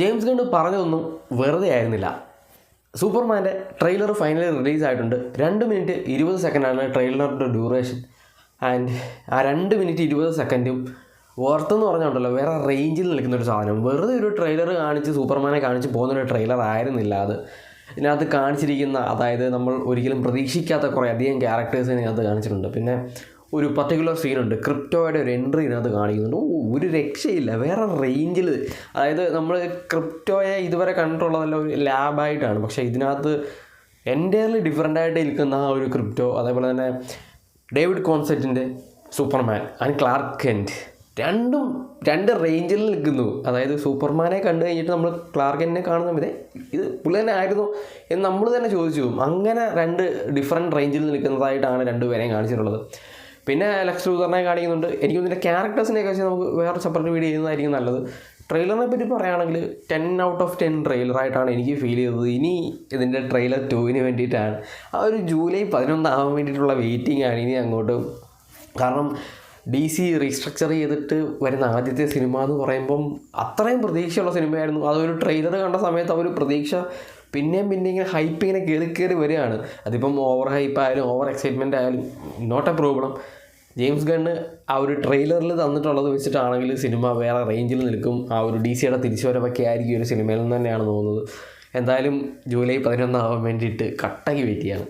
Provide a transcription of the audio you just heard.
James gun പറഞ്ഞതൊന്നും വെറുതെ ആയിരുന്നില്ല. സൂപ്പർമാൻ്റെ ട്രെയിലർ ഫൈനലി റിലീസായിട്ടുണ്ട്. 2 മിനിറ്റ് 20 സെക്കൻഡാണ് ട്രെയിലറിൻ്റെ ഡ്യൂറേഷൻ. ആൻഡ് ആ 2 മിനിറ്റ് 20 സെക്കൻഡും ഓർത്തെന്ന് പറഞ്ഞുണ്ടല്ലോ വേറെ റേഞ്ചിൽ നിൽക്കുന്നൊരു സാധനം. വെറുതെ ഒരു ട്രെയിലർ കാണിച്ച് സൂപ്പർമാനെ കാണിച്ച് പോകുന്നൊരു ട്രെയിലർ ആയിരുന്നില്ല അത്. ഇതിനകത്ത് കാണിച്ചിരിക്കുന്ന, അതായത് നമ്മൾ ഒരിക്കലും പ്രതീക്ഷിക്കാത്ത കുറേ അധികം ക്യാരക്ടേഴ്സിനെ ഇതിനകത്ത് കാണിച്ചിട്ടുണ്ട്. പിന്നെ ഒരു പർട്ടിക്കുലർ സീനുണ്ട്, ക്രിപ്റ്റോയുടെ ഒരു എൻട്രി ഇതിനകത്ത് കാണിക്കുന്നുണ്ട്. ഒരു രക്ഷയില്ല, വേറെ റേഞ്ചിൽ. അതായത് നമ്മൾ ക്രിപ്റ്റോയെ ഇതുവരെ കണ്ടിട്ടുള്ളതല്ല ഒരു ലാബായിട്ടാണ്, പക്ഷേ ഇതിനകത്ത് എൻറ്റയർലി ഡിഫറെൻ്റായിട്ട് നിൽക്കുന്ന ആ ഒരു ക്രിപ്റ്റോ, അതേപോലെ തന്നെ ഡേവിഡ് കോൺസെപ്റ്റിൻ്റെ സൂപ്പർമാൻ ആൻഡ് ക്ലാർക്ക് കെൻറ്റ് രണ്ട് റേഞ്ചിൽ നിൽക്കുന്നു. അതായത് സൂപ്പർമാനെ കണ്ടു കഴിഞ്ഞിട്ട് നമ്മൾ ക്ലാർക്ക് കെൻറ്റിനെ കാണുന്ന സമയത്ത് ഇത് പുള്ളി തന്നെ ആയിരുന്നു എന്ന് നമ്മൾ തന്നെ ചോദിച്ചു പോകും. അങ്ങനെ 2 ഡിഫറെൻറ്റ് റേഞ്ചിൽ നിൽക്കുന്നതായിട്ടാണ് 2 പേരെയും കാണിച്ചിട്ടുള്ളത്. പിന്നെ ലെക്സ് ലൂതറിനെ കാണിക്കുന്നുണ്ട്. എനിക്ക് ഇതിൻ്റെ ക്യാരക്ടേഴ്സിനെയൊക്കെ വെച്ച് നമുക്ക് വേറെ സെപ്പറേറ്റ് വീഡിയോ ചെയ്യുന്നതായിരിക്കും നല്ലത്. ട്രെയിലറിനെ പറ്റി പറയുകയാണെങ്കിൽ 10 ഔട്ട് ഓഫ് 10 ട്രെയിലറായിട്ടാണ് എനിക്ക് ഫീൽ ചെയ്തത്. ഇനി ഇതിൻ്റെ ട്രെയിലർ 2 വേണ്ടിയിട്ടാണ്, ആ ഒരു ജൂലൈ 11 ആവാൻ വേണ്ടിയിട്ടുള്ള വെയിറ്റിംഗ് ആണ് ഇനി അങ്ങോട്ട്. കാരണം DC റീസ്ട്രക്ചർ ചെയ്തിട്ട് വരുന്ന ആദ്യത്തെ സിനിമ എന്ന് പറയുമ്പം അത്രയും പ്രതീക്ഷയുള്ള സിനിമയായിരുന്നു. അതൊരു ട്രെയിലർ കണ്ട സമയത്ത് ആ ഒരു പ്രതീക്ഷ പിന്നെയും ഇങ്ങനെ ഹൈപ്പ് ഇങ്ങനെ കയറി വരികയാണ്. അതിപ്പം ഓവർ ഹൈപ്പ് ആയാലും ഓവർ എക്സൈറ്റ്മെൻറ്റ് ആയാലും not a problem. James Gunn ആ ഒരു ട്രെയിലറിൽ തന്നിട്ടുള്ളത് വെച്ചിട്ടാണെങ്കിൽ സിനിമ വേറെ റേഞ്ചിൽ നിൽക്കും. ആ ഒരു DCയുടെ തിരിച്ചുവരവൊക്കെ ആയിരിക്കും ഒരു സിനിമയിൽ നിന്ന് തന്നെയാണ് തോന്നുന്നത്. എന്തായാലും ജൂലൈ 11 ആവാൻ വേണ്ടിയിട്ട് കട്ടയ്ക്ക് വെയിറ്റ് ചെയ്യാണ്.